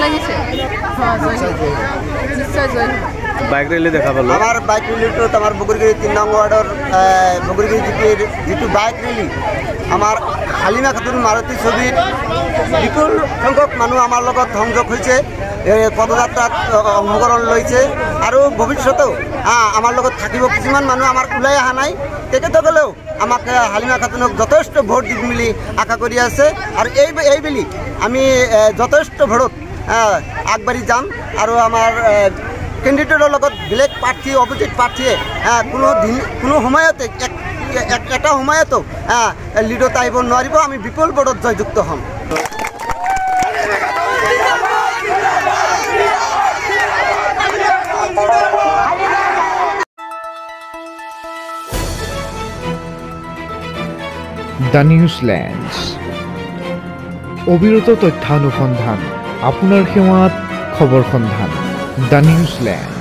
লাগিছে নিশ্চয় জয় bike rally দেখা পালো আমার বাইক রেলিটো আমার বগুড়িগিরি 3 নং ওয়ার্ডর বগুড়িগিরি জিপির যেটু বাইক রেলি আমার হালিমা খাতুন মারুতি ছবির বিপুল সংখ্যক মানুষ আমার লগত সংযোগ হয়েছে পদযাত্রাত অংশগ্রহণ লৈছে আৰু ভবিষ্যতেও আমার লগত থাকিব কিছুমান মানুষ আমার ওলাই অহা নাই তেখেতসকলেও আমাকে হালিমা খাতুনক যথেষ্ট ভোট দিম বুলি আশা কৰি আছে আৰু এইবেলি আমি যথেষ্ট ভোটত আগবাঢ়ি যাম আৰু আমাৰ কেণ্ডিডেটৰ লগত বেলেগ প্ৰাৰ্থী অপোজিট প্ৰাৰ্থীয়ে কোনো সময়তে এটা সময়তো লিডত আহিব নোৱাৰিব আমি বিপুল ভোটত জয়যুক্ত হ'ম দ্য নিউজলেণ্ডছ অবিৰত তথ্যানুসন্ধান আপোনাৰ সেৱাত খবৰ সন্ধান দ্য নিউজলেণ্ড